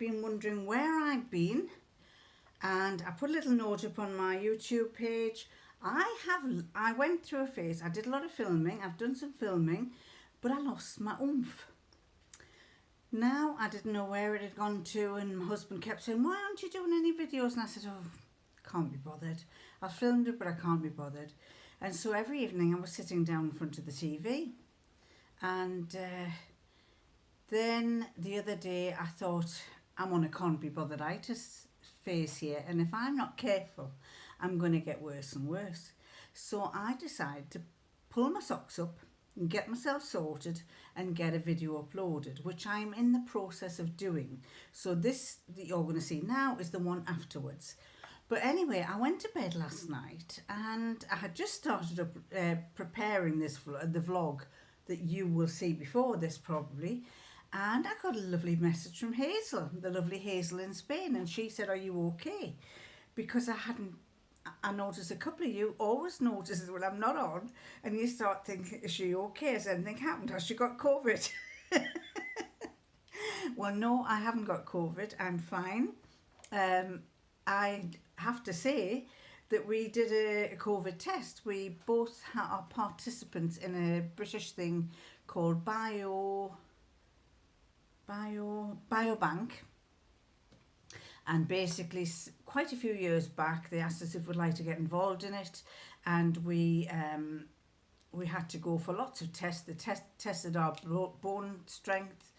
been wondering where I've been, and I put a little note up on my YouTube page. I went through a phase. I did a lot of filming. I've done some filming, but I lost my oomph. Now, I didn't know where it had gone to, and my husband kept saying, why aren't you doing any videos? And I said, oh, can't be bothered. I filmed it, but I can't be bothered. And so every evening I was sitting down in front of the TV, and then the other day I thought, I'm on a can't be bothered-itis phase here, and if I'm not careful, I'm going to get worse and worse. So I decided to pull my socks up and get myself sorted and get a video uploaded, which I'm in the process of doing. So this that you're going to see now is the one afterwards. But anyway, I went to bed last night and I had just started up preparing this the vlog that you will see before this probably, and I got a lovely message from Hazel, the lovely Hazel in Spain, and she said, are you okay? Because I noticed a couple of you always notice when I'm not on, and you start thinking, is she okay? Has anything happened? Has she got COVID? Well, no, I haven't got COVID. I'm fine. I have to say that we did a COVID test. We both are participants in a British thing called Biobank. And basically, quite a few years back, they asked us if we'd like to get involved in it, and we had to go for lots of tests. They tested our bone strength,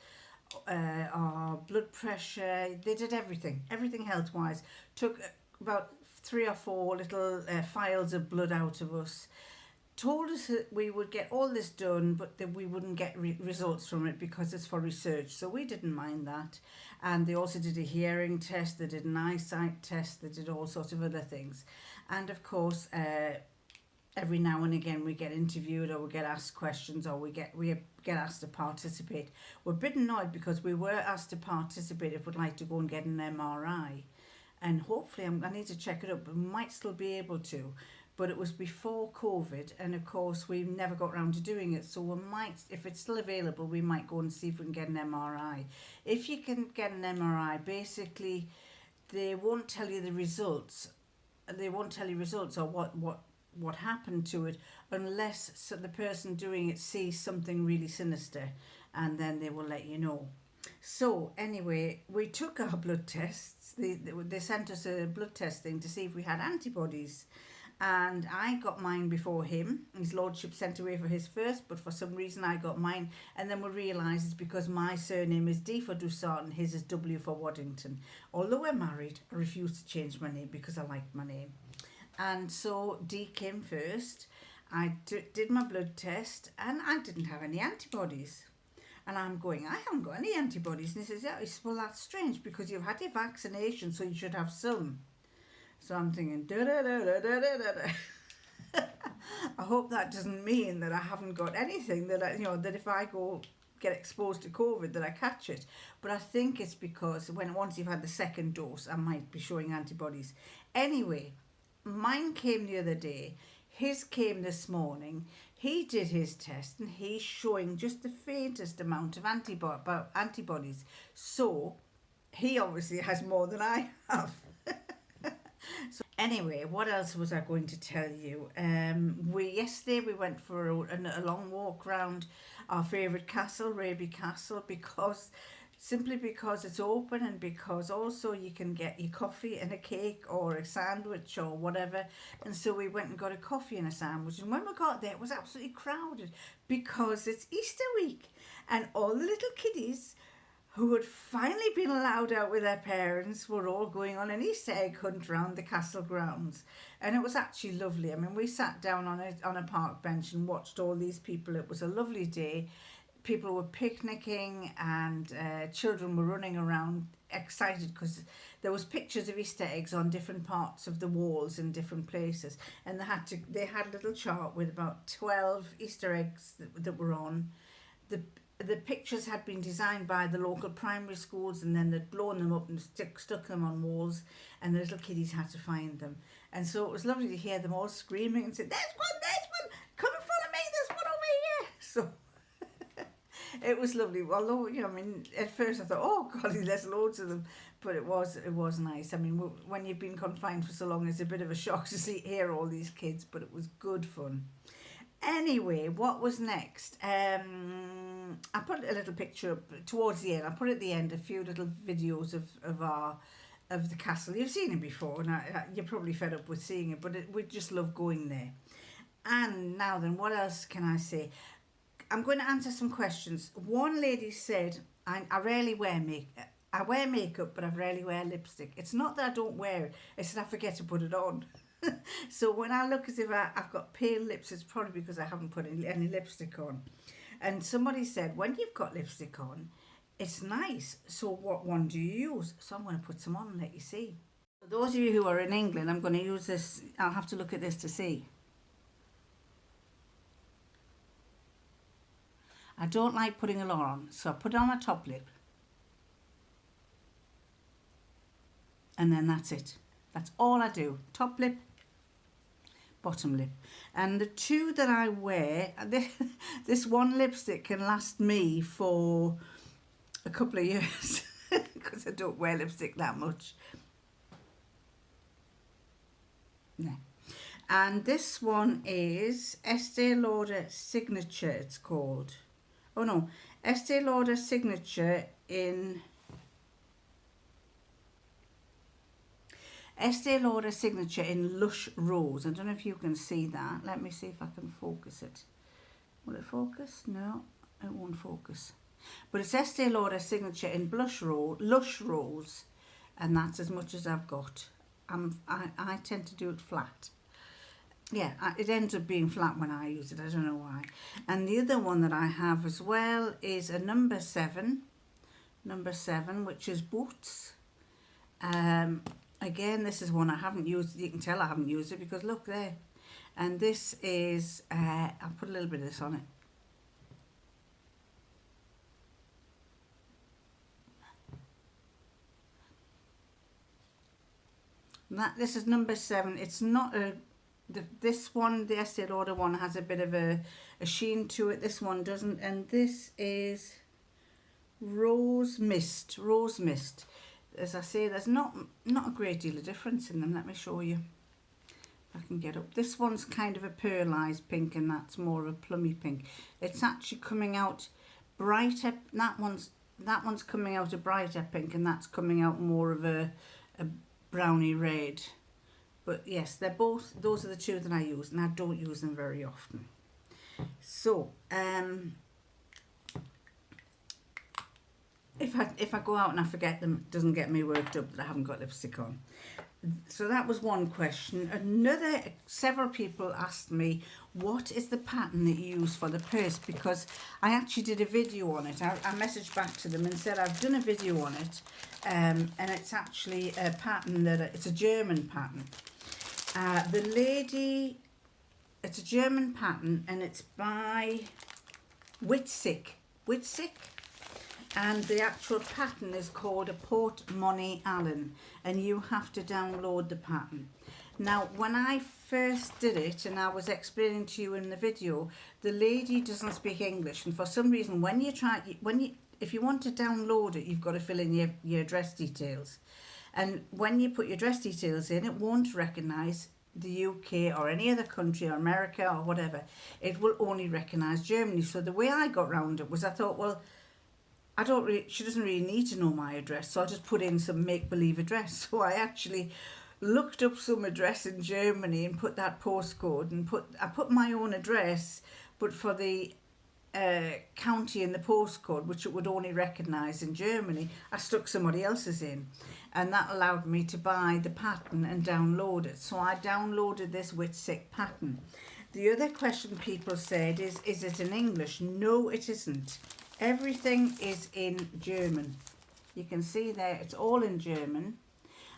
our blood pressure. They did everything health-wise. Took about 3 or 4 little files of blood out of us. Told us that we would get all this done, but that we wouldn't get results from it because it's for research. So we didn't mind that. And they also did a hearing test, they did an eyesight test, they did all sorts of other things. And of course, every now and again we get interviewed, or we get asked questions, or we get asked to participate. We're a bit annoyed because we were asked to participate if we'd like to go and get an MRI. And hopefully, I need to check it up, but we might still be able to. But it was before COVID, and of course we never got around to doing it, so we might, if it's still available, we might go and see if we can get an MRI. If you can get an MRI, basically they won't tell you the results. They won't tell you results or what happened to it, unless the person doing it sees something really sinister, and then they will let you know. So anyway, we took our blood tests. They sent us a blood test thing to see if we had antibodies. And I got mine before him. His lordship sent away for his first, but for some reason I got mine. And then we realised it's because my surname is D for Dusart and his is W for Waddington. Although we're married, I refused to change my name because I liked my name. And so D came first. I did my blood test and I didn't have any antibodies. And I'm going, I haven't got any antibodies. And he says, yeah. He says, well, that's strange because you've had your vaccination, so you should have some. So I'm thinking, I hope that doesn't mean that I haven't got anything, that that if I get exposed to COVID, that I catch it. But I think it's because once you've had the second dose, I might be showing antibodies. Anyway, mine came the other day. His came this morning. He did his test and he's showing just the faintest amount of antibodies. So he obviously has more than I have. So anyway, what else was I going to tell you? Yesterday we went for a long walk around our favourite castle, Raby Castle, simply because it's open, and because also you can get your coffee and a cake or a sandwich or whatever. And so we went and got a coffee and a sandwich, and when we got there it was absolutely crowded because it's Easter week, and all the little kiddies who had finally been allowed out with their parents were all going on an Easter egg hunt around the castle grounds. And it was actually lovely. I mean, we sat down on a park bench and watched all these people. It was a lovely day. People were picnicking, and children were running around excited because there was pictures of Easter eggs on different parts of the walls in different places. And they had a little chart with about 12 Easter eggs that were on. The pictures had been designed by the local primary schools, and then they'd blown them up and stuck them on walls, and the little kiddies had to find them. And so it was lovely to hear them all screaming and say, there's one, come and follow me, there's one over here. So It was lovely. Although, you know, I mean, at first I thought, oh, golly, there's loads of them. But it was nice. I mean, when you've been confined for so long, it's a bit of a shock to hear all these kids, but it was good fun. Anyway, what was next? I put a little picture up towards the end. I put at the end a few little videos of the castle. You've seen it before, and you're probably fed up with seeing it, but we just love going there. And now then, what else can I say? I'm going to answer some questions. One lady said, I rarely wear makeup. I wear makeup, but I rarely wear lipstick. It's not that I don't wear it, it's that I forget to put it on. So when I look as if I've got pale lips, it's probably because I haven't put any lipstick on. And somebody said, when you've got lipstick on, it's nice. So what one do you use? So I'm going to put some on and let you see. For those of you who are in England, I'm going to use this. I'll have to look at this to see. I don't like putting a lot on, so I put it on my top lip. And then that's it. That's all I do. Top lip, bottom lip. And the two that I wear, this one lipstick can last me for a couple of years because I don't wear lipstick that much. No. And this one is Estee Lauder Signature, it's called. Oh no, Estee Lauder Signature in... Estee Lauder Signature in Lush Rose. I don't know if you can see that. Let me see if I can focus it. Will it focus? No, it won't focus. But it's Estee Lauder Signature in Lush Rose, and that's as much as I've got. I tend to do it flat. Yeah, it ends up being flat when I use it. I don't know why. And the other one that I have as well is a number 7, which is Boots. Again, this is one I haven't used. You can tell I haven't used it because look there. And this is, I'll put a little bit of this on it. This is number 7. It's not this one, the Estee Lauder one, has a bit of a sheen to it. This one doesn't. And this is Rose Mist. As I say, there's not a great deal of difference in them. Let me show you. If I can get up. This one's kind of a pearlized pink, and that's more of a plummy pink. It's actually coming out brighter. That one's coming out a brighter pink, and that's coming out more of a browny red. But yes, they're both. Those are the two that I use, and I don't use them very often. So if I go out and I forget them, it doesn't get me worked up that I haven't got lipstick on. So that was one question. Several people asked me, what is the pattern that you use for the purse? Because I actually did a video on it. I messaged back to them and said I've done a video on it, and it's actually a pattern it's a German pattern. It's a German pattern, and it's by Witzig. And the actual pattern is called a Portemonnaie Allen, and you have to download the pattern. Now, when I first did it, and I was explaining to you in the video, the lady doesn't speak English, and for some reason, if you want to download it, you've got to fill in your address details. And when you put your address details in, it won't recognise the UK or any other country or America or whatever. It will only recognise Germany. So the way I got round it was I thought, well, she doesn't really need to know my address, so I'll just put in some make-believe address. So I actually looked up some address in Germany and put that postcode, and I put my own address, but for the county and the postcode, which it would only recognise in Germany, I stuck somebody else's in, and that allowed me to buy the pattern and download it. So I downloaded this Witzig pattern. The other question people said is it in English? No, it isn't. Everything is in German. You can see there, it's all in German.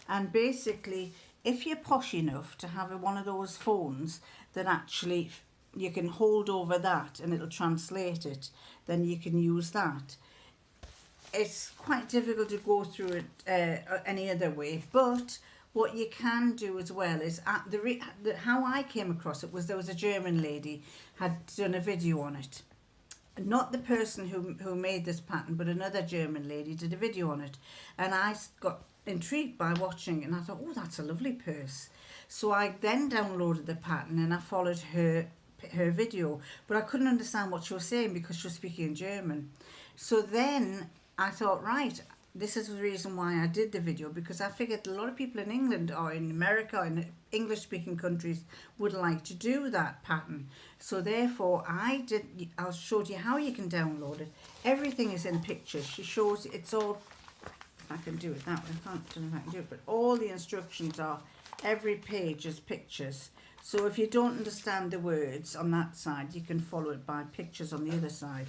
And basically, if you're posh enough to have one of those phones that actually you can hold over that and it'll translate it, then you can use that. It's quite difficult to go through it any other way, but what you can do as well is, how I came across it was there was a German lady had done a video on it. not the person who made this pattern, but another German lady did a video on it, and I got intrigued by watching it, and I thought, oh, that's a lovely purse. So I then downloaded the pattern and I followed her video, but I couldn't understand what she was saying because she was speaking in German. So then I thought, right, this is the reason why I did the video, because I figured a lot of people in England or in America, in English speaking countries, would like to do that pattern. So therefore I showed you how you can download it. Everything is in pictures. She shows it's all, if I can do it that way, I don't know if I can do it, but all the instructions are, every page is pictures. So if you don't understand the words on that side, you can follow it by pictures on the other side.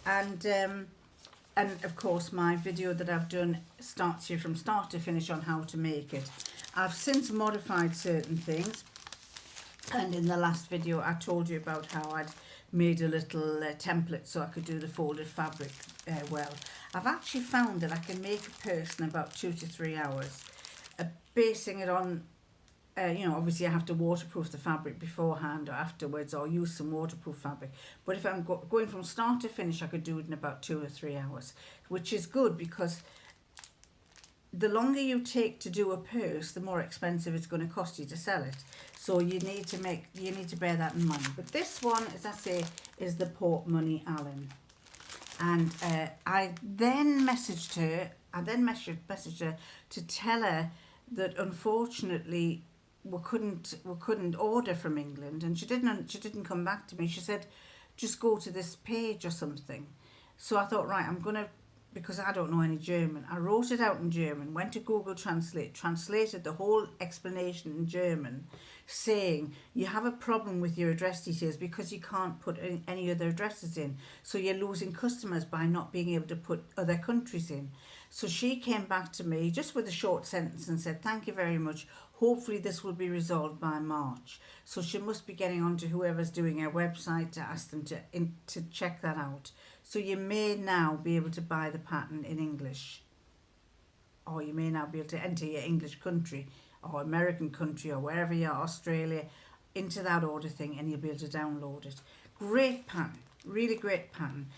And of course my video that I've done starts you from start to finish on how to make it. I've since modified certain things, and in the last video I told you about how I'd made a little template so I could do the folded fabric well. I've actually found that I can make a purse in about 2 to 3 hours, basing it on you know, obviously I have to waterproof the fabric beforehand or afterwards, or use some waterproof fabric. But if I'm going from start to finish, I could do it in about 2 or 3 hours, which is good, because the longer you take to do a purse, the more expensive it's going to cost you to sell it. So you need to bear that in mind. But this one, as I say, is the Portemonnaie Allen. And I then messaged her. Messaged her to tell her that unfortunately we couldn't order from England, and she didn't come back to me. She said, just go to this page or something. So I thought, right, I'm gonna, because I don't know any German, I wrote it out in German, went to Google Translate, translated the whole explanation in German, saying you have a problem with your address details because you can't put any other addresses in, so you're losing customers by not being able to put other countries in. So she came back to me just with a short sentence and said, thank you very much, hopefully this will be resolved by March. So she must be getting on to whoever's doing her website to ask them to check that out. So you may now be able to buy the pattern in English, or you may now be able to enter your English country or American country or wherever you are, Australia, into that order thing, and you'll be able to download it. Great pattern, really great pattern.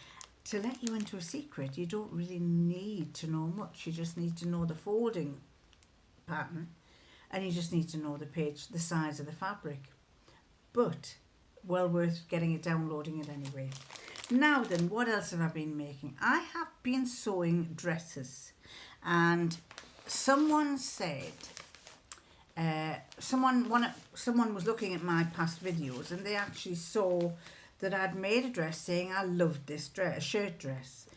To let you into a secret, you don't really need to know much. You just need to know the folding pattern, and you just need to know the size of the fabric. But well worth getting it, downloading it anyway. Now then, what else have I been making? I have been sewing dresses, and someone said, someone was looking at my past videos, and they actually saw that I'd made a dress saying I loved this dress, a shirt dress.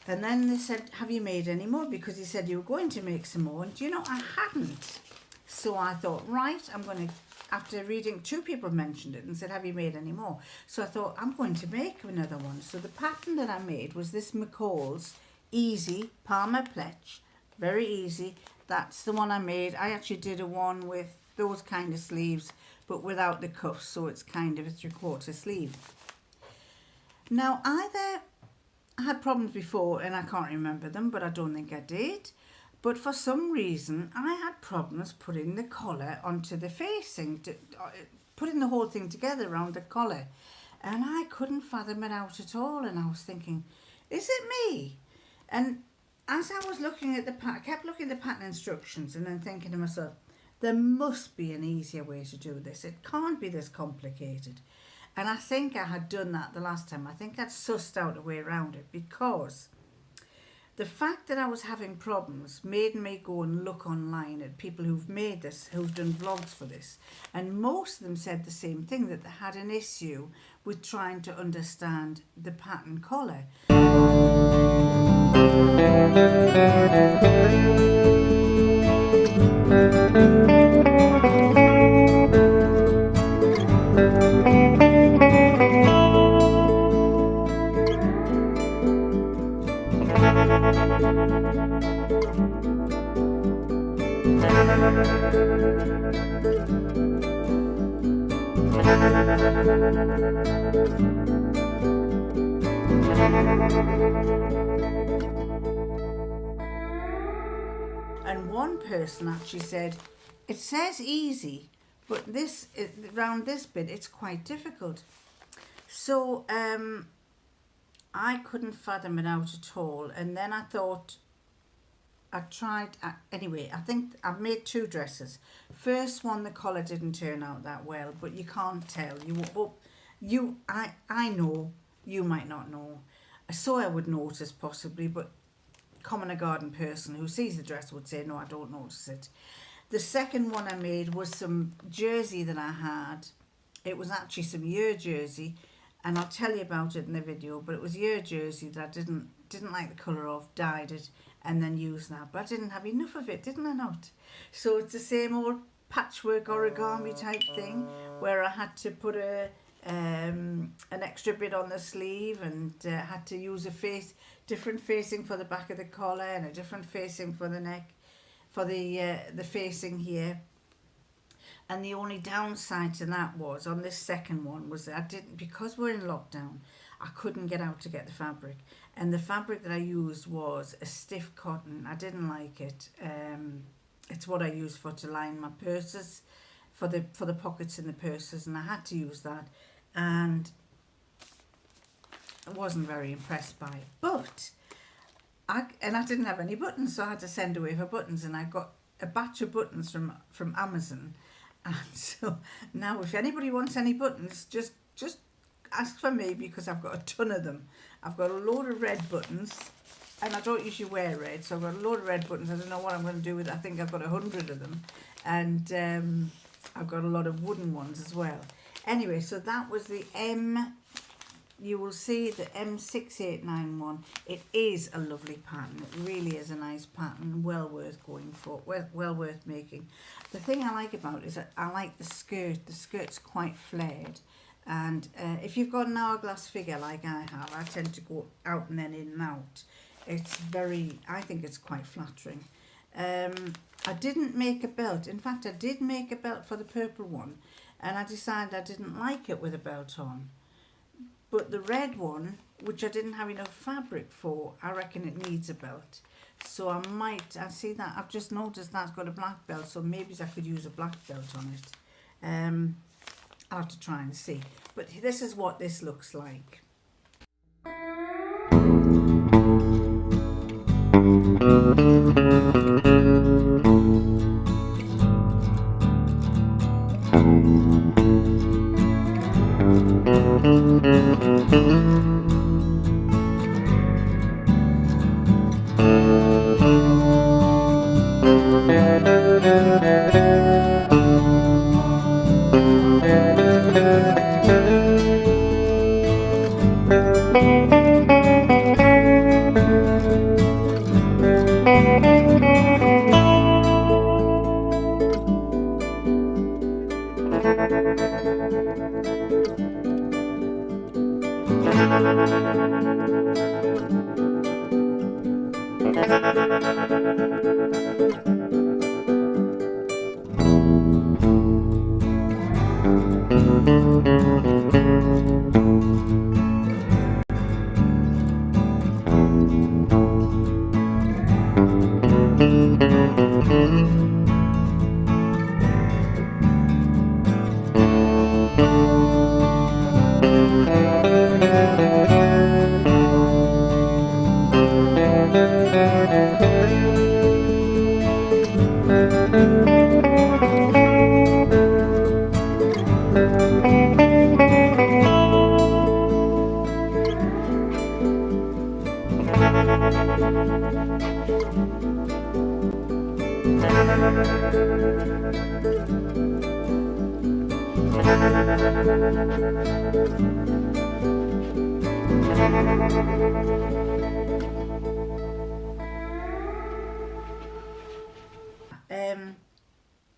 And then they said, have you made any more? Because he said you were going to make some more. And you know, I hadn't. So I thought, right, I'm going to, after reading, 2 people mentioned it and said, have you made any more? So I thought, I'm going to make another one. So the pattern that I made was this McCall's Easy Palmer Pletch. Very easy. That's the one I made. I actually did a one with those kind of sleeves, but without the cuffs, so it's kind of a 3/4 sleeve. Now, I had problems before, and I can't remember them, but I don't think I did. But for some reason, I had problems putting the collar onto the facing, putting the whole thing together around the collar. And I couldn't fathom it out at all. And I was thinking, is it me? And as I was looking at the pattern, I kept looking at the pattern instructions and then thinking to myself, there must be an easier way to do this. It can't be this complicated. And I think I had done that the last time. I think I'd sussed out a way around it, because the fact that I was having problems made me go and look online at people who've made this, who've done vlogs for this. And most of them said the same thing, that they had an issue with trying to understand the pattern collar. And one person actually said, it says easy, but this, around this bit, it's quite difficult. So I couldn't fathom it out at all. And then I thought, anyway, I think I've made 2 dresses. First one, the collar didn't turn out that well, but you can't tell. I know, you might not know. So I would notice possibly, but common a garden person who sees the dress would say, no, I don't notice it. The second one I made was some jersey that I had. It was actually some year jersey, and I'll tell you about it in the video, but it was year jersey that I didn't like the colour of, dyed it, and then used that. But I didn't have enough of it, didn't I not? So it's the same old patchwork origami type thing, where I had to put an extra bit on the sleeve, and had to use different facing for the back of the collar and a different facing for the neck, for the facing here. And the only downside to that was, on this second one, was that because we're in lockdown, I couldn't get out to get the fabric. And the fabric that I used was a stiff cotton. I didn't like it. It's what I use to line my purses, for the pockets in the purses, and I had to use that. And I wasn't very impressed by it. But I didn't have any buttons, so I had to send away for buttons, and I got a batch of buttons from Amazon. And so now, if anybody wants any buttons, just ask for me, because I've got a ton of them. I've got a load of red buttons, and I don't usually wear red, so I've got a load of red buttons. I don't know what I'm going to do with it. I think I've got 100 of them, and I've got a lot of wooden ones as well. Anyway, so that was the you will see the M6891. It is a lovely pattern. It really is a nice pattern, well worth going for, well worth making. The thing I like about it is that I like the skirt. The skirt's quite flared, and if you've got an hourglass figure like I have, I tend to go out and then in and out. I think it's quite flattering. I didn't make a belt. In fact, I did make a belt for the purple one, and I decided I didn't like it with a belt on. But the red one, which I didn't have enough fabric for, I reckon it needs a belt. So I see that, I've just noticed that's got a black belt, so maybe I could use a black belt on it. I'll have to try and see. But this is what this looks like.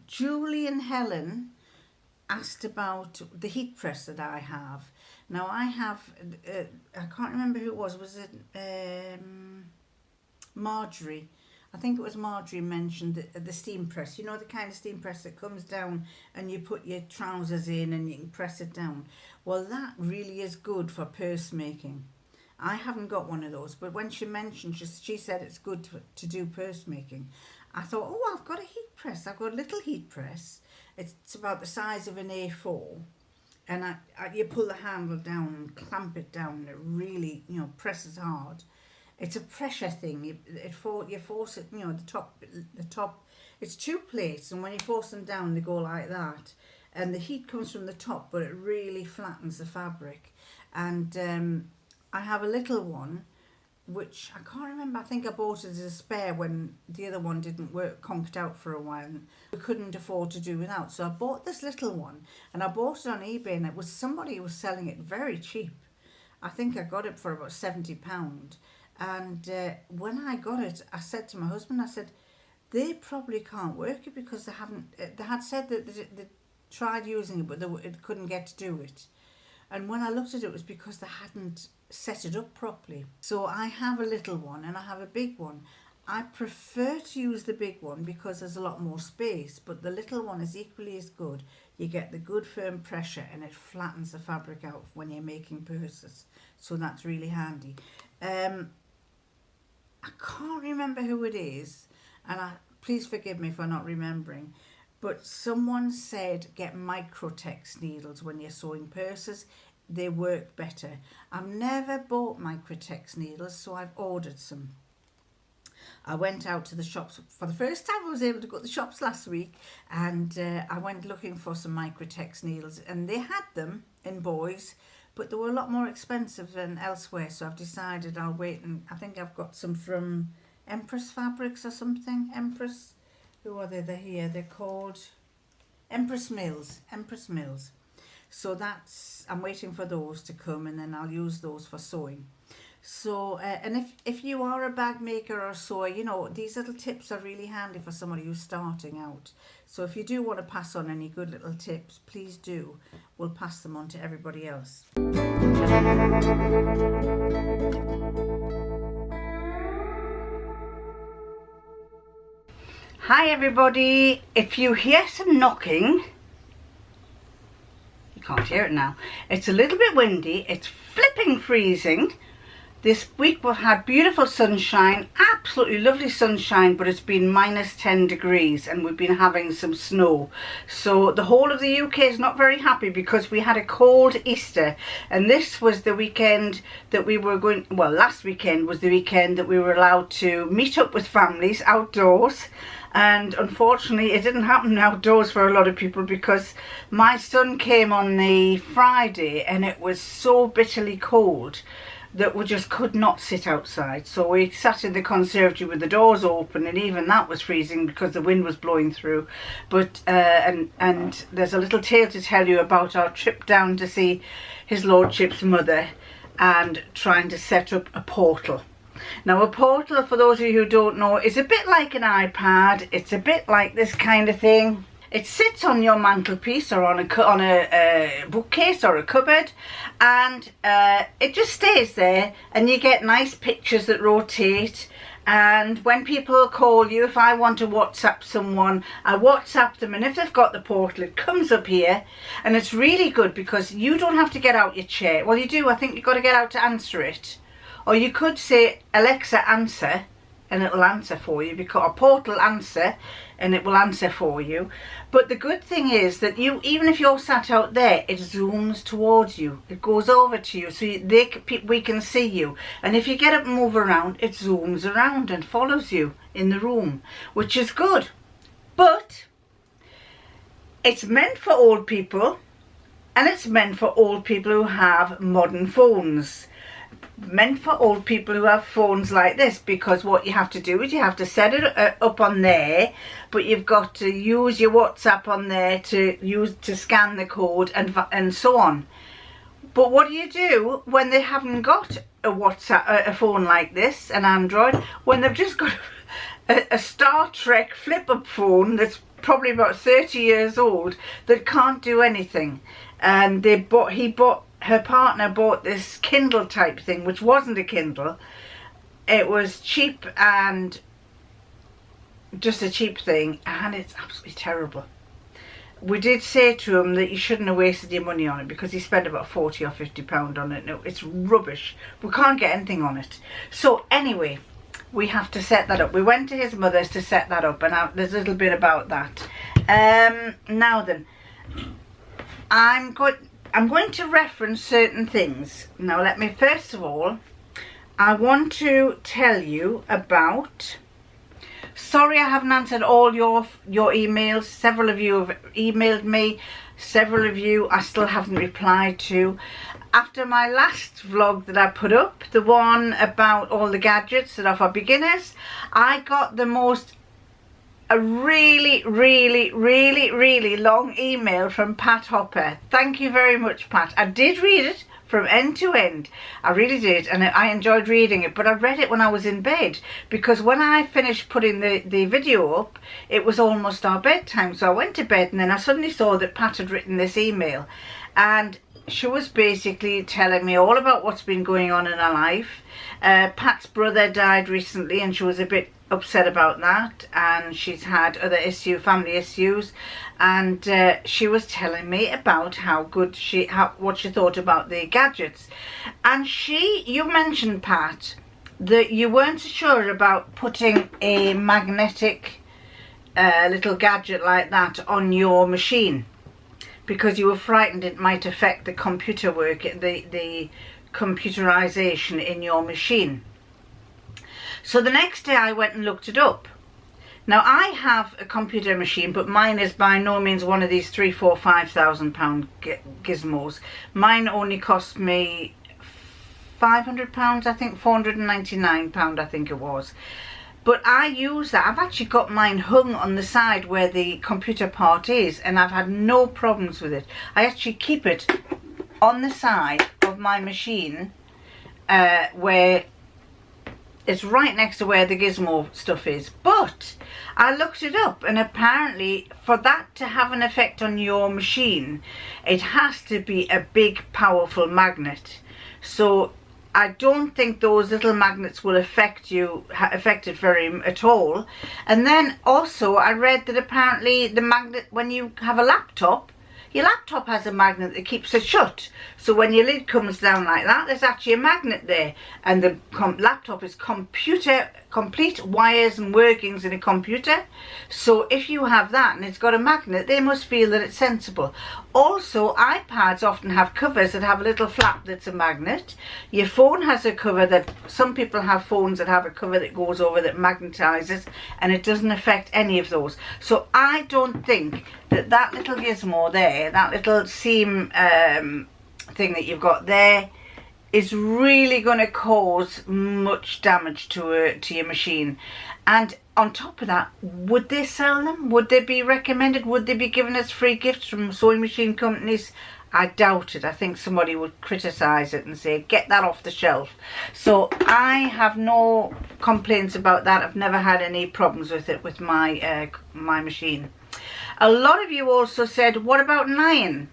Julie and Helen asked about the heat press that I have. Now I have, I can't remember who it was it Marjorie? I think it was Marjorie mentioned the steam press. You know, the kind of steam press that comes down and you put your trousers in and you can press it down. Well, that really is good for purse making. I haven't got one of those, but when she mentioned, she said it's good to do purse making. I thought, oh, I've got a heat press. I've got a little heat press. It's about the size of an A4. and you pull the handle down and clamp it down, and it really, you know, presses hard. It's a pressure thing. You force it, you know, the top. It's 2 plates, and when you force them down, they go like that, and the heat comes from the top, but it really flattens the fabric. And I have a little one, which I can't remember. I think I bought it as a spare when the other one didn't work, conked out for a while, and we couldn't afford to do without. So I bought this little one, and I bought it on eBay, and it was somebody who was selling it very cheap. I think I got it for about £70. And when I got it, I said to my husband, I said, they probably can't work it because they had said that they tried using it, but it couldn't get to do it. And when I looked at it, it was because they hadn't set it up properly. So I have a little one and I have a big one. I prefer to use the big one because there's a lot more space, but the little one is equally as good. You get the good firm pressure and it flattens the fabric out when you're making purses. So that's really handy. I can't remember who it is, and please forgive me for not remembering, but someone said get Microtex needles when you're sewing purses. They work better. I've never bought Microtex needles, so I've ordered some. I went out to the shops for the first time. I was able to go to the shops last week, and I went looking for some Microtex needles, and they had them in boys, but they were a lot more expensive than elsewhere. So I've decided I'll wait, and I think I've got some from Empress Fabrics or something. Empress, who are they? They're here. They're called Empress Mills. Empress Mills. So I'm waiting for those to come, and then I'll use those for sewing. So, and if you are a bag maker or a sewer, you know, these little tips are really handy for somebody who's starting out. So if you do want to pass on any good little tips, please do. We'll pass them on to everybody else. Hi everybody. If you hear some knocking, you can't hear it now. It's a little bit windy. It's flipping freezing. This week we've had beautiful sunshine, absolutely lovely sunshine, but it's been minus 10 degrees and we've been having some snow. So the whole of the UK is not very happy because we had a cold Easter, and this was the weekend that we were going, well, last weekend was the weekend that we were allowed to meet up with families outdoors. And unfortunately it didn't happen outdoors for a lot of people because my son came on the Friday and it was so bitterly cold that we just could not sit outside. So we sat in the conservatory with the doors open, and even that was freezing because the wind was blowing through. But and there's a little tale to tell you about our trip down to see his lordship's mother and trying to set up a portal. Now a portal, for those of you who don't know, is a bit like an iPad. It's a bit like this kind of thing. It sits on your mantelpiece or on a bookcase or a cupboard, and it just stays there, and you get nice pictures that rotate. And when people call you, if I want to WhatsApp someone, I WhatsApp them, and if they've got the portal, it comes up here, and it's really good because you don't have to get out your chair. Well, you do. I think you've got to get out to answer it, or you could say Alexa answer, and it will answer for you, because a portal answer, and it will answer for you. But the good thing is that you, even if you're sat out there, it zooms towards you. It goes over to you, so we can see you. And if you get up and move around, it zooms around and follows you in the room, which is good. But it's meant for old people, and it's meant for old people who have modern phones. Meant for old people who have phones like this, because what you have to do is you have to set it up on there, but you've got to use your WhatsApp on there to scan the code and so on. But what do you do when they haven't got a WhatsApp, a phone like this, an Android, when they've just got a Star Trek flip-up phone that's probably about 30 years old that can't do anything? And her partner bought this Kindle type thing, which wasn't a Kindle. It was cheap and just a cheap thing, and it's absolutely terrible. We did say to him that you shouldn't have wasted your money on it because he spent about £40 or £50 on it. No, it's rubbish. We can't get anything on it. So anyway, we have to set that up. We went to his mother's to set that up, and there's a little bit about that. Now then, I'm going to reference certain things. Now let me, first of all, I want to tell you about, sorry I haven't answered all your emails. Several of you have emailed me, several of you I still haven't replied to. After my last vlog that I put up, the one about all the gadgets that are for beginners, I got a really long email from Pat Hopper. Thank you very much, Pat. I did read it from end to end. I really did, and I enjoyed reading it, but I read it when I was in bed, because when I finished putting the video up, it was almost our bedtime. So I went to bed, and then I suddenly saw that Pat had written this email, and she was basically telling me all about what's been going on in her life. Pat's brother died recently, and she was a bit upset about that, and she's had other family issues, and she was telling me about what she thought about the gadgets. And you mentioned, Pat, that you weren't sure about putting a magnetic little gadget like that on your machine, because you were frightened it might affect the computer work, the computerization in your machine. So the next day I went and looked it up. Now I have a computer machine, but mine is by no means one of these £3,000, £4,000, £5,000 gizmos. Mine only cost me £500, I think, £499, I think it was. But I use that. I've actually got mine hung on the side where the computer part is, and I've had no problems with it. I actually keep it on the side of my machine where it's right next to where the gizmo stuff is. But I looked it up, and apparently for that to have an effect on your machine, it has to be a big powerful magnet. So I don't think those little magnets will affect it very at all. And then also I read that apparently the magnet, when you have a laptop, your laptop has a magnet that keeps it shut. So when your lid comes down like that, there's actually a magnet there. And the laptop is complete wires and workings in a computer. So if you have that and it's got a magnet, they must feel that it's sensible. Also, iPads often have covers that have a little flap that's a magnet. Your phone has a cover that, some people have phones that have a cover that goes over that magnetizes, and it doesn't affect any of those. So I don't think that little gizmo there, that little seam thing that you've got there, is really going to cause much damage to your machine. And on top of that, would they sell them? Would they be recommended? Would they be giving us free gifts from sewing machine companies? I doubt it. I think somebody would criticise it and say, get that off the shelf. So I have no complaints about that. I've never had any problems with it with my my machine. A lot of you also said, what about an iron?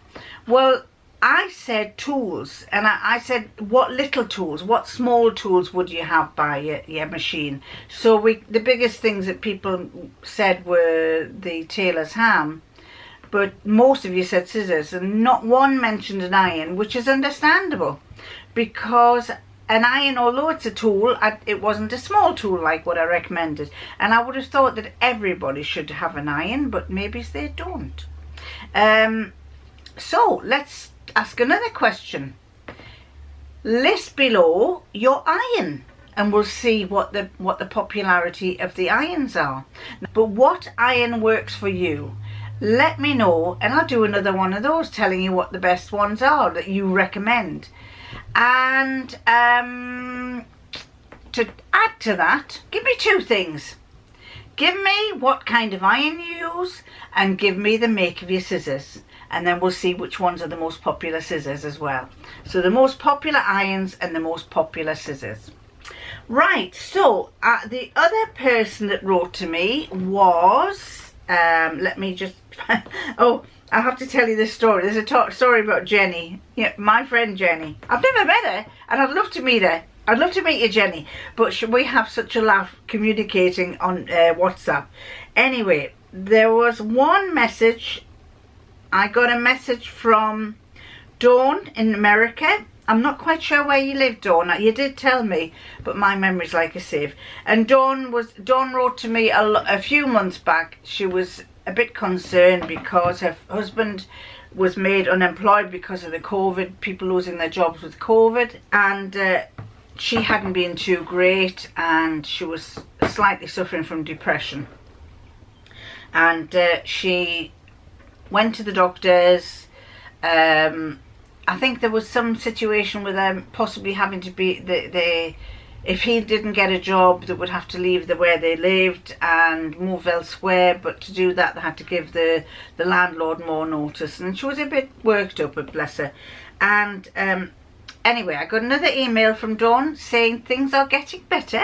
Well, I said tools, and I said, what little tools, what small tools would you have by your machine? So the biggest things that people said were the tailor's ham, but most of you said scissors, and not one mentioned an iron, which is understandable, because an iron, although it's a tool, it wasn't a small tool like what I recommended, and I would have thought that everybody should have an iron, but maybe they don't. So let's ask another question. List below your iron, and we'll see what the popularity of the irons are. But what iron works for you? Let me know, and I'll do another one of those telling you what the best ones are that you recommend. And to add to that, give me two things. Give me what kind of iron you use, and give me the make of your scissors. And then we'll see which ones are the most popular scissors as well. So the most popular irons and the most popular scissors. Right, so the other person that wrote to me was, let me just, oh, I have to tell you this story. There's a story about Jenny, my friend Jenny. I've never met her, and I'd love to meet her. I'd love to meet you, Jenny, but we have such a laugh communicating on WhatsApp. Anyway, there was one message. I got a message from Dawn in America. I'm not quite sure where you live, Dawn. You did tell me, but my memory's like a sieve. And Dawn wrote to me a few months back. She was a bit concerned because her husband was made unemployed because of the COVID, people losing their jobs with COVID, and she hadn't been too great, and she was slightly suffering from depression. And she went to the doctors. I think there was some situation with them possibly having to be, if he didn't get a job, they would have to leave where they lived and move elsewhere. But to do that, they had to give the landlord more notice. And she was a bit worked up, but bless her. And anyway, I got another email from Dawn saying things are getting better.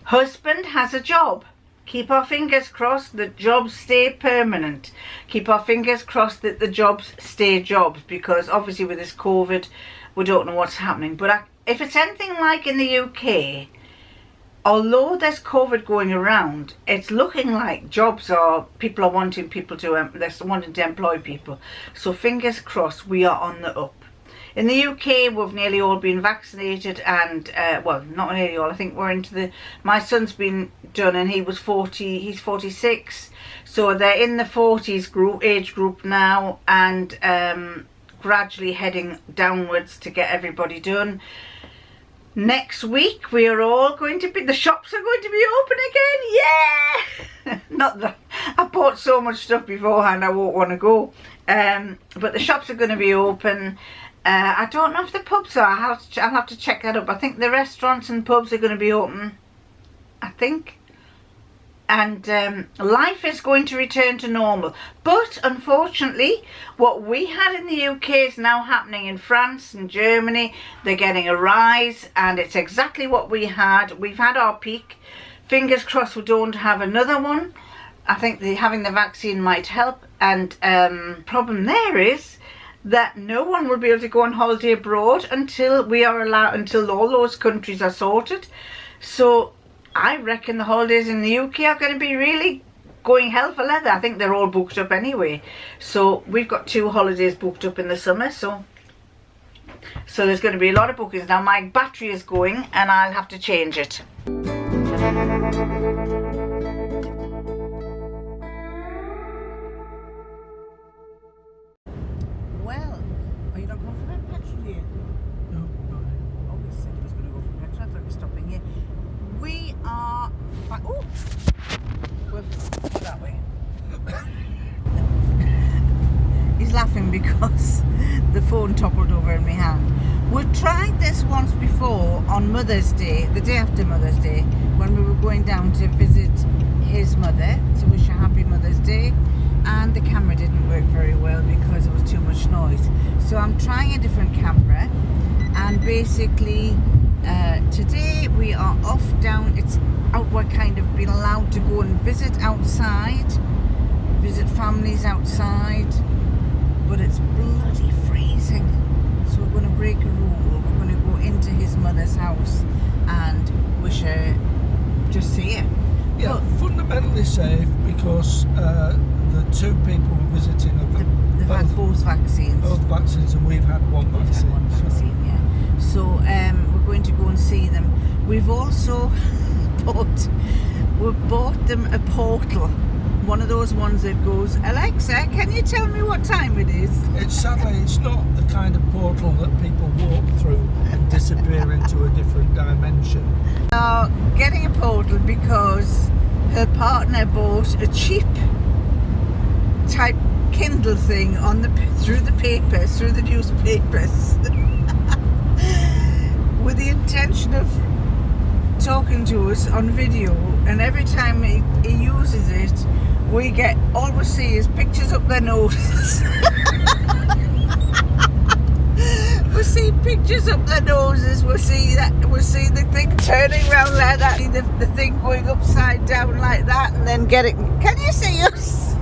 Husband has a job. Keep our fingers crossed that jobs stay permanent. Keep our fingers crossed that the jobs stay jobs, because obviously with this COVID, we don't know what's happening. But if it's anything like in the UK, although there's COVID going around, it's looking like people are wanting they're wanting to employ people. So fingers crossed, we are on the up. In the UK, we've nearly all been vaccinated, and well, not nearly all. I think we're into my son's been done, and he's 46, so they're in the 40s age group now, and gradually heading downwards to get everybody done. Next week, the shops are going to be open again. Yeah! Not that I bought so much stuff beforehand, I won't want to go. But the shops are going to be open. I don't know if the pubs are. I'll have to check that up. I think the restaurants and pubs are going to be open, I think. And life is going to return to normal. But unfortunately, what we had in the UK is now happening in France and Germany. They're getting a rise, and it's exactly what we had. We've had our peak. Fingers crossed we don't have another one. I think having the vaccine might help. And problem there is that no one will be able to go on holiday abroad until all those countries are sorted. So I reckon the holidays in the UK are going to be really going hell for leather. I think they're all booked up anyway. So we've got 2 holidays booked up in the summer. So there's going to be a lot of bookings. Now my battery is going and I'll have to change it. Well, are you not going for petrol here? No, not here. Oh, he said he was going to go for petrol. I thought he was stopping here. We are... Oh! We're that way. He's laughing because the phone toppled over in my hand. We've tried this once before on Mother's Day, the day after Mother's Day, when we were going down to visit his mother to wish her happy Mother's Day, and the camera didn't work very well because there was too much noise. So I'm trying a different camera, and basically today we are off down. We're kind of been allowed to go and visit families outside, but it's bloody freezing. So we're going to break a rule. We're going to go into his mother's house and wish her, just see her. Yeah, fundamentally safe because the 2 people we're visiting they've had both vaccines. Both vaccines, and we've had one vaccine. Yeah. So we're going to go and see them. We've also bought them a portal. One of those ones that goes, Alexa, can you tell me what time it is? It's not the kind of portal that people walk through and disappear into a different dimension. Getting a portal because her partner bought a cheap type Kindle thing through the newspapers with the intention of talking to us on video, and every time he uses it, all we see is pictures up their noses. We see pictures up their noses, we see the thing turning around like that, the thing going upside down like that, and then can you see us?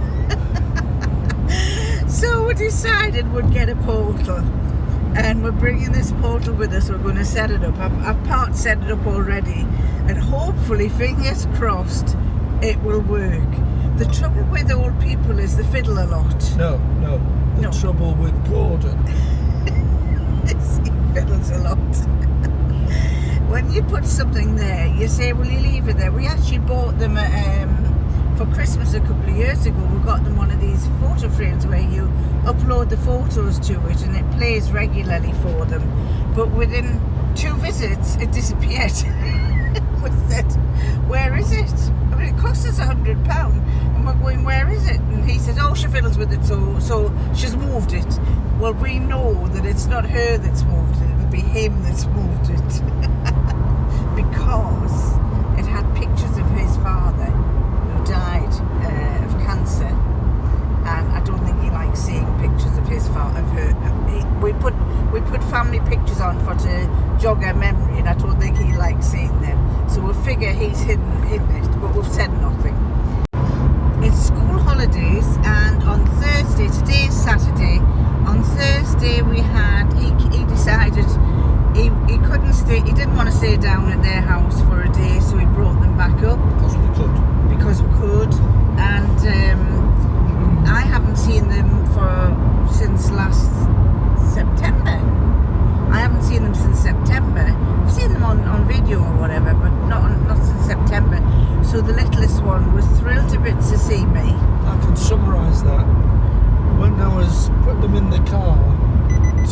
So we decided we'd get a portal, and we're bringing this portal with us. We're going to set it up. I've part set it up already, and hopefully, fingers crossed, it will work. The trouble with old people is they fiddle a lot. No. The trouble with Gordon. He fiddles a lot. When you put something there, you say, will you leave it there? We actually bought them for Christmas a couple of years ago, we got them one of these photo frames where you upload the photos to it and it plays regularly for them. But within 2 visits, it disappeared. We said, where is it? I mean, it cost us £100, and we're going, where is it? And he says, oh, she fiddles with it, so she's moved it. Well, we know that it's not her that's moved it, it'll be him that's moved it. Because it had pictures of his father who died of cancer, and I don't think he likes seeing pictures of his father, of her. We put family pictures on for to jog her memory, and I don't think he likes seeing them. So we figure he's hidden it, but we've said nothing. It's school holidays, and on Thursday, today is Saturday. On Thursday we had he decided he couldn't stay. He didn't want to stay down at their house for a day, so he brought them back up Because we could. And I haven't seen them since last September. I haven't seen them since September. I've seen them on video or whatever, but not since September. So the littlest one was thrilled to bits to see me. I can summarise that. When I was putting them in the car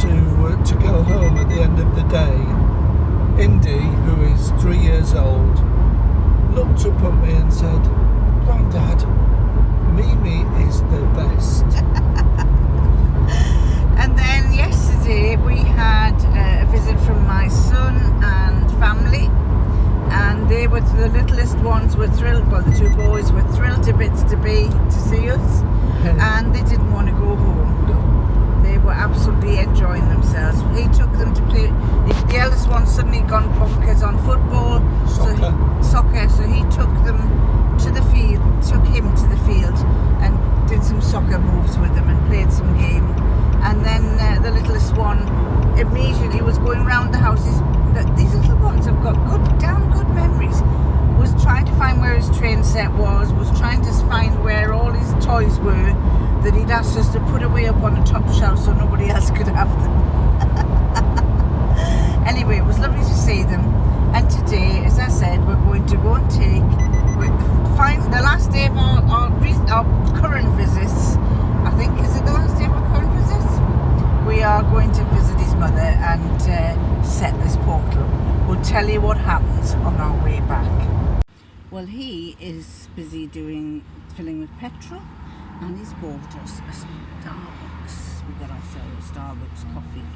to go home at the end of the day, Indy, who is 3 years old, looked up at me and said, "Grandad, Mimi is the best." And then yesterday we had a visit from my son and family, and the littlest ones were thrilled. Well, the 2 boys were thrilled to bits to see us, and they didn't want to go home. They were absolutely enjoying themselves. He took them to play. The eldest one suddenly gone bonkers on football, soccer. So he took him to the field, and did some soccer moves with them and played some game. And then the littlest one immediately was going round the house. These little ones have got damn good memories. Was trying to find where his train set was trying to find where all his toys were that he'd asked us to put away up on the top shelf so nobody else could have them. Anyway, it was lovely to see them. And today, as I said, we're going to go and find the last day of our current visits. I think, is it the last day of our current visits? We are going to visit his mother and set this portal. We'll tell you what happens on our way back. Well, he is busy filling with petrol, and he's bought us a Starbucks. We got ourselves a Starbucks coffee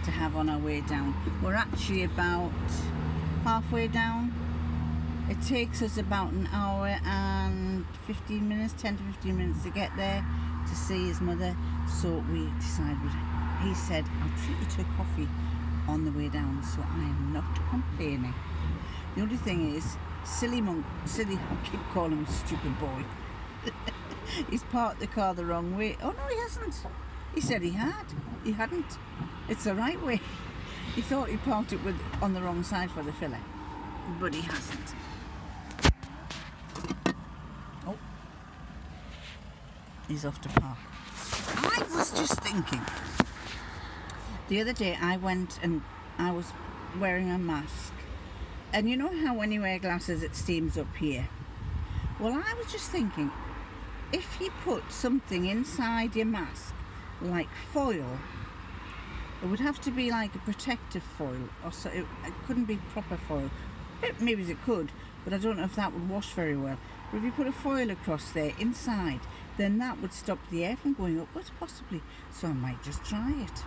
to have on our way down. We're actually about halfway down. It takes us about an hour and 15 minutes, 10 to 15 minutes to get there to see his mother. So we decided, he said, I'll treat you to a coffee on the way down, so I am not complaining. The only thing is, silly, I keep calling him stupid boy. He's parked the car the wrong way. Oh no, he hasn't. He said he had. He hadn't. It's the right way. He thought he parked it on the wrong side for the filler, but he hasn't. Oh, he's off to park. I was just thinking, the other day I went and I was wearing a mask, and you know how when you wear glasses it steams up here? Well, I was just thinking, if you put something inside your mask like foil, it would have to be like a protective foil, or so it couldn't be proper foil. Maybe it could, but I don't know if that would wash very well. But if you put a foil across there inside, then that would stop the air from going upwards possibly. So I might just try it.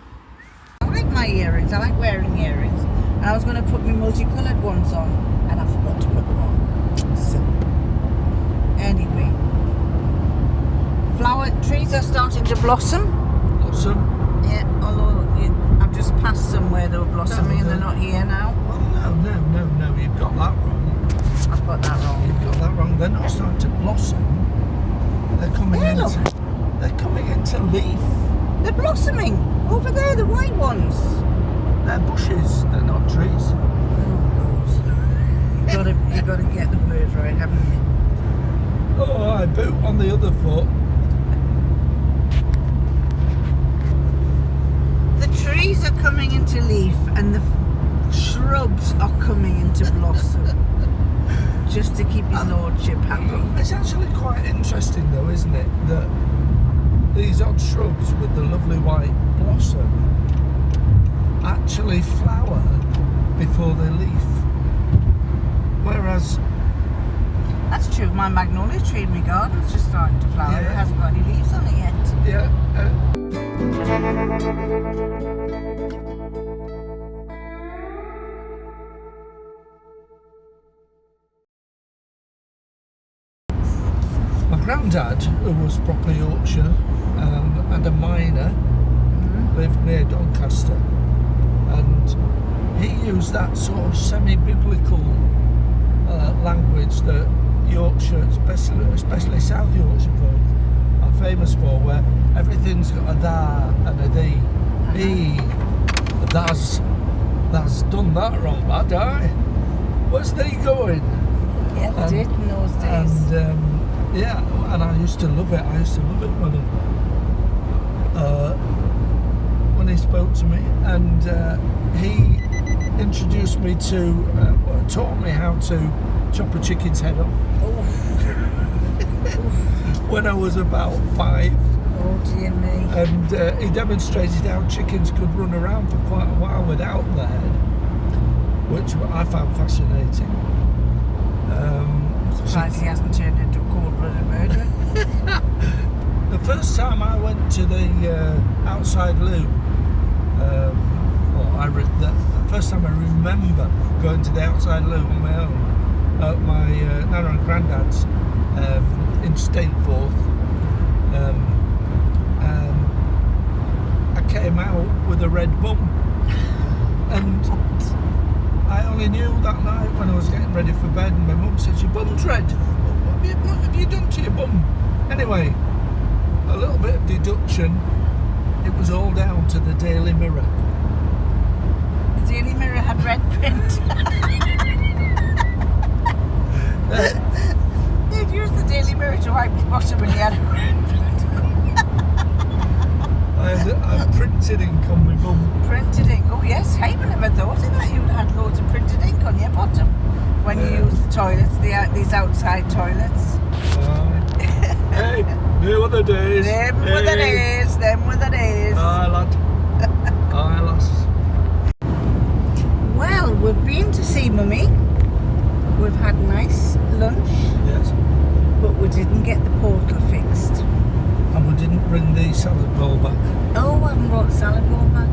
I like my earrings, I like wearing earrings, and I was going to put my multicoloured ones on, and I forgot to put them on. So anyway, flower trees are starting to blossom. Yeah, although I've just passed somewhere they were blossoming and they're not here now. Well, no, you've got that wrong. I've got that wrong. You've got that wrong. They're not starting to blossom. They're coming into leaf. They're blossoming over there, the white ones. They're bushes. They're not trees. Oh God! You got to get the word right, haven't you? Oh, I boot on the other foot. The trees are coming into leaf and the shrubs are coming into blossom. just to keep his lordship happy. It's actually quite interesting though, isn't it, that these odd shrubs with the lovely white blossom actually flower before they leaf. Whereas... That's true, my magnolia tree in my garden's just starting to flower. Yeah. It hasn't got any leaves on it yet. Yeah. My granddad, who was proper Yorkshire and a miner, lived near Doncaster, and he used that sort of semi-biblical language that Yorkshire, especially South Yorkshire folk, are famous for, where everything's got a thou and a thee. He, that's done that wrong, lad, aye? Where's they going? Yeah, they did in those days. And yeah, and I used to love it. I used to love it when he spoke to me, and he introduced me to, taught me how to chop a chicken's head off. When I was about 5. Oh dear me. And he demonstrated how chickens could run around for quite a while without their head, which I found fascinating. I'm surprised he hasn't turned into a cold-blooded murderer. The first time I went to the outside loo, the first time I remember going to the outside loo on my own, at my nana and granddad's in Stainforth, I came out with a red bum, and I only knew that night when I was getting ready for bed, and my mum said, "Your bum's red. What have you done to your bum?" Anyway, a little bit of deduction, it was all down to the Daily Mirror. The Daily Mirror had red print. They'd used the Daily Mirror to wipe his bottom when he had a red print. I had printed ink on my bum. Printed ink? Oh yes, I never thought of that. You'd had loads of printed ink on your bottom when you used the toilets, these outside toilets. Hey, they were the days. Them were the days, them were the days. Aye, lad. Aye, lass. Well, we've been to see Mummy. We've had nice lunch. Yes. But we didn't get the portal fixed. And we didn't bring the salad bowl back. Oh, I haven't brought the salad bowl back.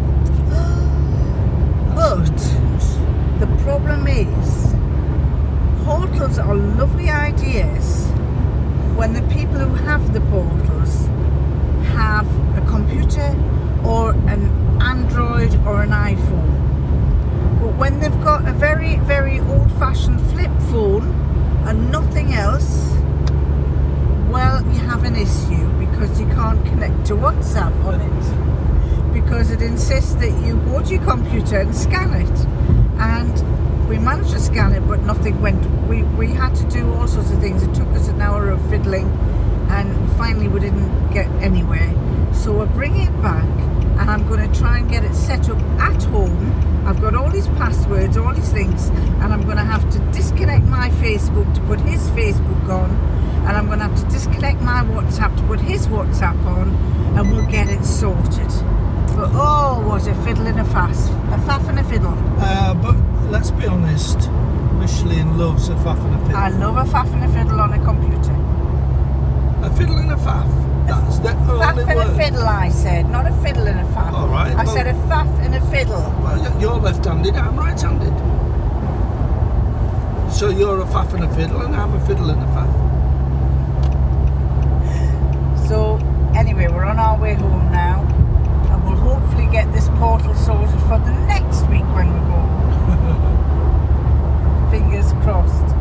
But the problem is, portals are lovely ideas when the people who have the portals have a computer or an Android or an iPhone. But when they've got a very, very old-fashioned flip phone and nothing else, well, you have an issue because you can't connect to WhatsApp on it, because it insists that you go to your computer and scan it. And we managed to scan it, but nothing went. We had to do all sorts of things. It took us an hour of fiddling, and finally we didn't get anywhere. So we're bringing it back, and I'm going to try and get it set up at home. I've got all these passwords, all these links, and I'm going to have to disconnect my Facebook to put his Facebook on, and I'm going to have to disconnect my WhatsApp to put his WhatsApp on, and we'll get it sorted. But oh, what a fiddle and a faff and a fiddle. But let's be honest, Micheline loves a faff and a fiddle. I love a faff and a fiddle on a computer. A fiddle and a faff? That's the only Faff word. and a fiddle, I said, not a fiddle and a faff. All right. I said a faff and a fiddle. Well, you're left-handed, I'm right-handed. So you're a faff and a fiddle, and I'm a fiddle and a faff. So, anyway, we're on our way home now, and we'll hopefully get this portal sorted for the next week when we go. Fingers crossed.